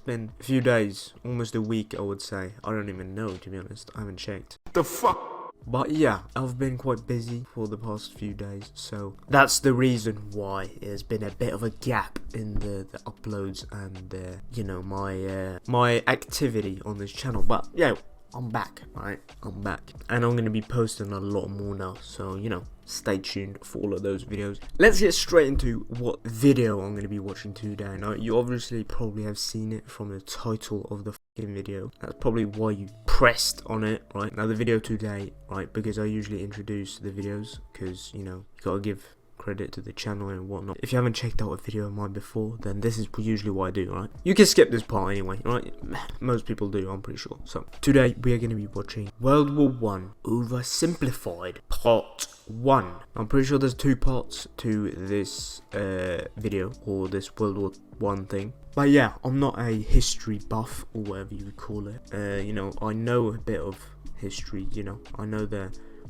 been a few days, almost a week I would say. I don't even know, to be honest. I haven't checked. The fuck? But yeah, I've been quite busy for the past few days, so that's the reason why there's been a bit of a gap in the uploads and you know, my activity on this channel. But yeah, I'm back, right? I'm back, and I'm gonna be posting a lot more now, so you know, stay tuned for all of those videos. Let's get straight into what video I'm gonna be watching today. Now, you obviously probably have seen it from the title of the video. That's probably why you pressed on it, right? Now the video today, right, because I usually introduce the videos, because you know, you gotta give credit to the channel and whatnot. If you haven't checked out a video of mine before, then this is usually what I do, right? You can skip this part anyway, right? Most people do, I'm pretty sure. So today we are going to be watching World War 1 Oversimplified Part 1. I'm pretty sure there's 2 parts to this video, or this World War 1 thing. But yeah, I'm not a history buff, or whatever you would call it. You know, I know a bit of history, you know. I know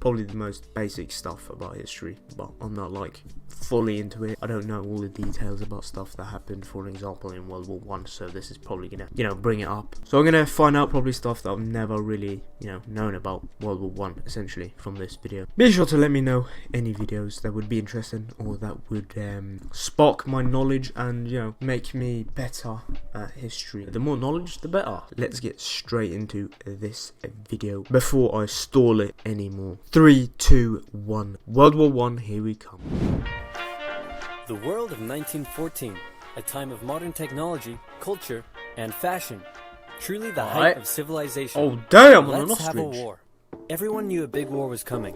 probably the most basic stuff about history, but I'm not like fully into it. I don't know all the details about stuff that happened, for example, in World War 1, so this is probably gonna, you know, bring it up. So I'm gonna find out probably stuff that I've never really, you know, known about World War 1, essentially, from this video. Be sure to let me know any videos that would be interesting, or that would spark my knowledge and, you know, make me better at history. The more knowledge, the better. Let's get straight into this video before I stall it anymore. 3, 2, 1. World War 1, here we come. The world of 1914, a time of modern technology, culture, and fashion. Truly the height of civilization. Oh damn, I'm an Let's have a ostrich. war. Everyone knew a big war was coming.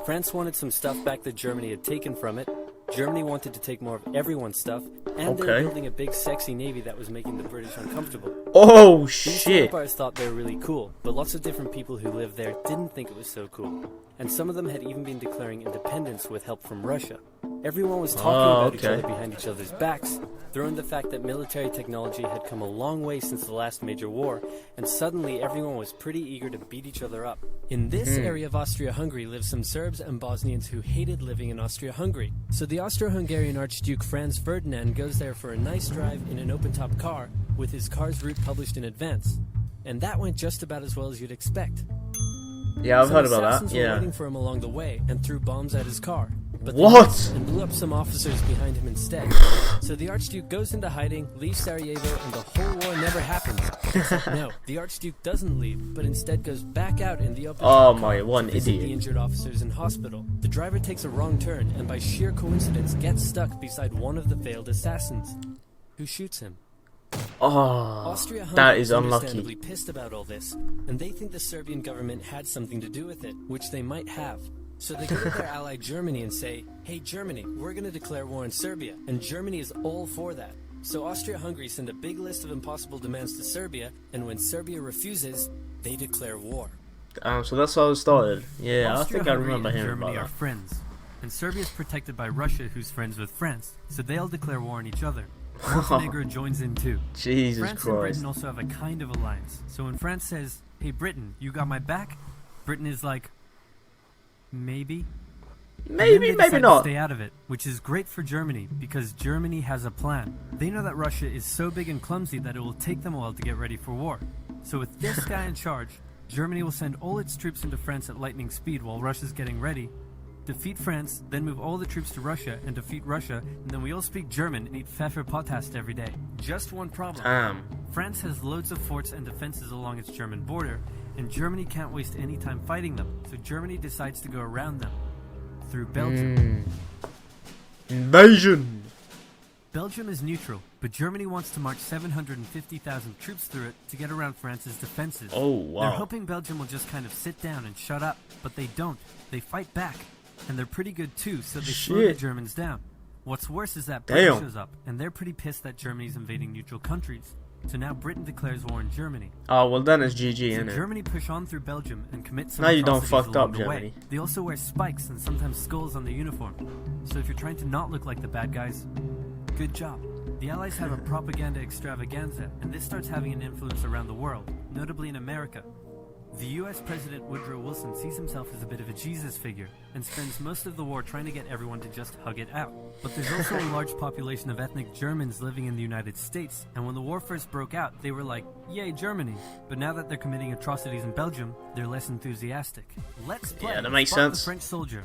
France wanted some stuff back that Germany had taken from it. Germany wanted to take more of everyone's stuff, and they were building a big sexy navy that was making the British uncomfortable. Oh These shit. empires thought they were really cool, but lots of different people who lived there didn't think it was so cool. And some of them had even been declaring independence with help from Russia. Everyone was talking about each other behind each other's backs. Throw in the fact that military technology had come a long way since the last major war, and suddenly everyone was pretty eager to beat each other up. In this area of Austria-Hungary lived some Serbs and Bosnians who hated living in Austria-Hungary. So the Austro-Hungarian Archduke Franz Ferdinand goes there for a nice drive in an open-top car, with his car's route published in advance. And that went just about as well as you'd expect. Yeah, I've heard about assassins that. were Yeah. waiting for him along the way and threw bombs at his car. But What? they missed and blew up some officers behind him instead. So the Archduke goes into hiding, leaves Sarajevo, and the whole war never happens. No, the Archduke doesn't leave, but instead goes back out in the open my one to visit idiot. the injured officers in hospital. The driver takes a wrong turn and by sheer coincidence gets stuck beside one of the failed assassins, who shoots him. Oh, that is unlucky. Understandably pissed about all this, and they think the Serbian government had something to do with it, which they might have. So they go to their ally Germany and say, "Hey Germany, we're going to declare war on Serbia," and Germany is all for that. So Austria-Hungary send a big list of impossible demands to Serbia, and when Serbia refuses, they declare war. So that's how it started. Yeah, I think I Austria-Hungary remember and hearing Germany about are that. friends, and Serbia is protected by Russia, who's friends with France, so they'll declare war on each other. Montenegro joins in too. Jesus France and Christ. Britain also have a kind of alliance. So when France says, "Hey Britain, you got my back," Britain is like, maybe. Maybe, maybe not. Stay out of it, which is great for Germany because Germany has a plan. They know that Russia is so big and clumsy that it will take them a while to get ready for war. So with this guy in charge, Germany will send all its troops into France at lightning speed while Russia's getting ready, defeat France, then move all the troops to Russia and defeat Russia, and then we all speak German and eat Pfefferpottast every day. Just one problem. France has loads of forts and defenses along its German border, and Germany can't waste any time fighting them, so Germany decides to go around them through Belgium. Invasion! Belgium is neutral, but Germany wants to march 750,000 troops through it to get around France's defenses. Oh, wow. They're hoping Belgium will just kind of sit down and shut up, but they don't. They fight back, and they're pretty good too, so they slow the Germans down. What's worse is that Britain shows up, and they're pretty pissed that Germany's invading neutral countries. So now Britain declares war on Germany. Oh, well then it's GG, So innit? Germany push on through Belgium and commit some Now you done atrocities fucked up, along the Germany. way. They also wear spikes and sometimes skulls on their uniform. So if you're trying to not look like the bad guys, good job. The Allies have a propaganda extravaganza, and this starts having an influence around the world, notably in America. The US President Woodrow Wilson sees himself as a bit of a Jesus figure and spends most of the war trying to get everyone to just hug it out. But there's also a large population of ethnic Germans living in the United States, and when the war first broke out, they were like, yay Germany. But now that they're committing atrocities in Belgium, they're less enthusiastic. Let's play. Yeah, that makes Spot sense. The French soldier.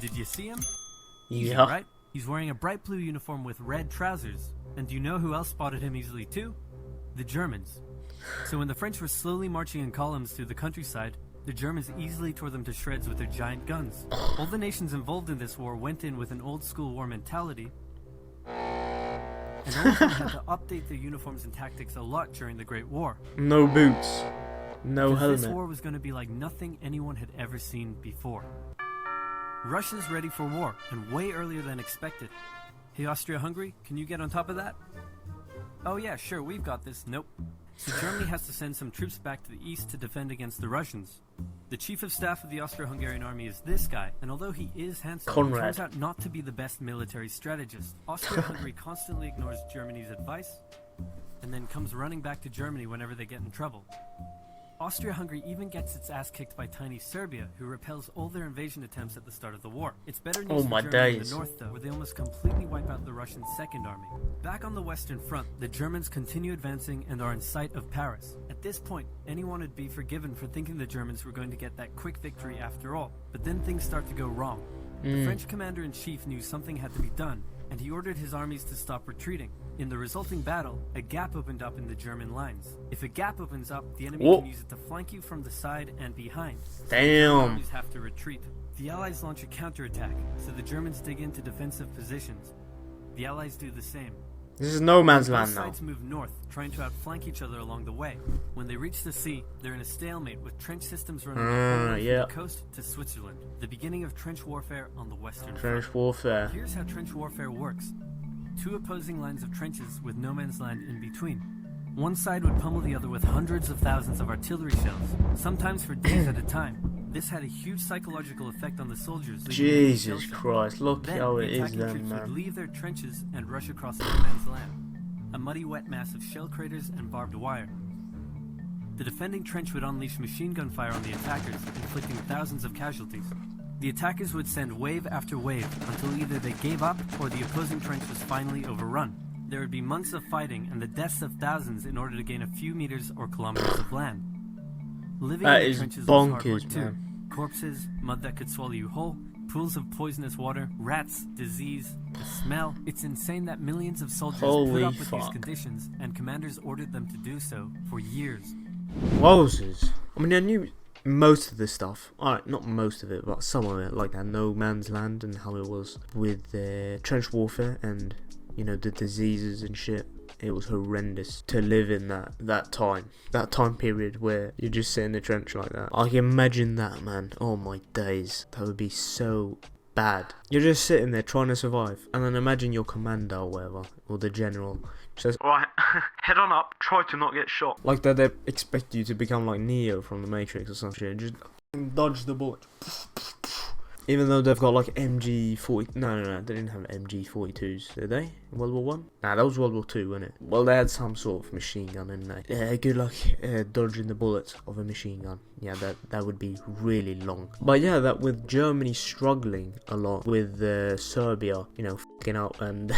Did you see him? Yeah. Easy, right? He's wearing a bright blue uniform with red trousers. And do you know who else spotted him easily too? The Germans. So when the French were slowly marching in columns through the countryside, the Germans easily tore them to shreds with their giant guns. All the nations involved in this war went in with an old school war mentality, and all of them had to update their uniforms and tactics a lot during the Great War. No boots. No helmet. This war was going to be like nothing anyone had ever seen before. Russia's ready for war, and way earlier than expected. Hey Austria-Hungary, can you get on top of that? Oh yeah, sure, we've got this. Nope. So Germany has to send some troops back to the east to defend against the Russians. The chief of staff of the Austro-Hungarian army is this guy, and although he is handsome, he turns out not to be the best military strategist. Austria-Hungary constantly ignores Germany's advice, and then comes running back to Germany whenever they get in trouble. Austria-Hungary even gets its ass kicked by tiny Serbia, who repels all their invasion attempts at the start of the war. It's better news for Germany in the north, though, where they almost completely wipe out the Russian Second Army. Back on the Western Front, the Germans continue advancing and are in sight of Paris. At this point, anyone would be forgiven for thinking the Germans were going to get that quick victory after all. But then things start to go wrong. The French commander-in-chief knew something had to be done, and he ordered his armies to stop retreating. In the resulting battle, a gap opened up in the German lines. If a gap opens up, the enemy can use it to flank you from the side and behind. Damn. The armies have to retreat. The Allies launch a counterattack, so the Germans dig into defensive positions. The Allies do the same. This is no man's land now. Both sides move north, trying to outflank each other along the way. When they reach the sea, they're in a stalemate with trench systems running from the coast to Switzerland. The beginning of trench warfare on the Western Front. Trench warfare. Here's how trench warfare works. Two opposing lines of trenches with no man's land in between. One side would pummel the other with hundreds of thousands of artillery shells, sometimes for days at a time. This had a huge psychological effect on the soldiers. Jesus Christ, look how it is then, then, troops man. would leave their trenches and rush across no man's land. A muddy, wet mass of shell craters and barbed wire. The defending trench would unleash machine gun fire on the attackers, inflicting thousands of casualties. The attackers would send wave after wave until either they gave up or the opposing trench was finally overrun. There would be months of fighting and the deaths of thousands in order to gain a few meters or kilometers of land. Living in the trenches was hard work too. Corpses, mud that could swallow you whole, pools of poisonous water, rats, disease, the smell. It's insane that millions of soldiers put up with these conditions, and commanders ordered them to do so for years. Wowzers. I mean, I knew most of this stuff. Alright, not most of it, but some of it, like that no man's land and how it was with trench warfare and, you know, the diseases and shit. It was horrendous to live in that time period where you just sit in the trench like that. I can imagine that, man. Oh my days, that would be so bad. You're just sitting there trying to survive, and then imagine your commander or whatever, or the general says, "Alright, head on up, try to not get shot." Like that they expect you to become like Neo from the Matrix or some shit. Just dodge the bullet. Even though they've got like MG40, no, they didn't have MG42s, did they? World War 1? Nah, that was World War 2, wasn't it? Well, they had some sort of machine gun, didn't they? Yeah, good luck dodging the bullets of a machine gun. Yeah, that would be really long. But yeah, that with Germany struggling a lot with Serbia, you know, fucking up and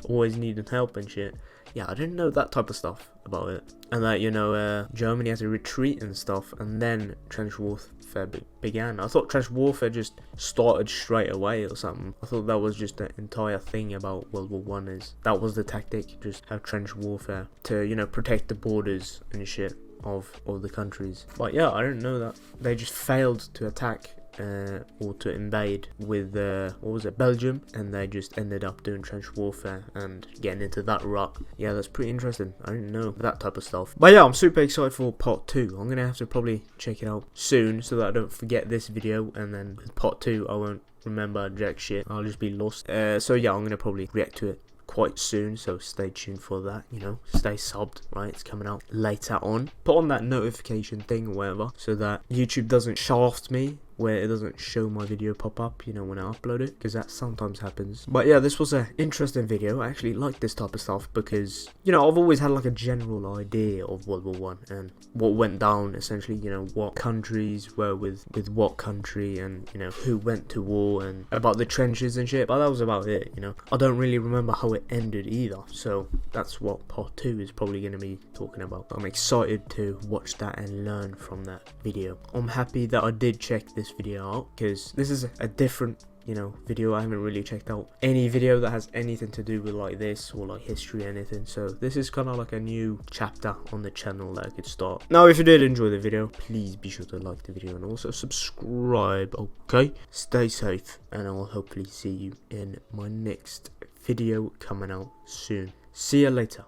always needing help and shit. Yeah, I didn't know that type of stuff about it. And that, you know, Germany had to retreat and stuff, and then trench warfare began. I thought trench warfare just started straight away or something. I thought that was just the entire thing about World War 1 is that was the tactic, just have trench warfare to, you know, protect the borders and shit of all the countries. But yeah, I didn't know that. They just failed to attack or to invade with what was it, Belgium, and they just ended up doing trench warfare and getting into that rut. Yeah, that's pretty interesting. I didn't know that type of stuff. But yeah, I'm super excited for part 2. I'm gonna have to probably check it out soon so that I don't forget this video, and then with part 2 I won't remember jack shit. I'll just be lost. So yeah, I'm gonna probably react to it quite soon, so stay tuned for that, you know, stay subbed, right? It's coming out later on. Put on that notification thing or whatever so that YouTube doesn't shaft me where it doesn't show my video pop up, you know, when I upload it, because that sometimes happens. But yeah, this was an interesting video. I actually like this type of stuff because, you know, I've always had like a general idea of World War One and what went down, essentially, you know, what countries were with what country, and, you know, who went to war, and about the trenches and shit, but that was about it, you know. I don't really remember how it ended either, so that's what part 2 is probably going to be talking about. I'm excited to watch that and learn from that video. I'm happy that I did check this video out, because this is a different, you know, video. I haven't really checked out any video that has anything to do with like this or like history or anything, so this is kind of like a new chapter on the channel that I could start. Now, if you did enjoy the video, please be sure to like the video and also subscribe. Okay, stay safe, and I'll hopefully see you in my next video coming out soon. See you later.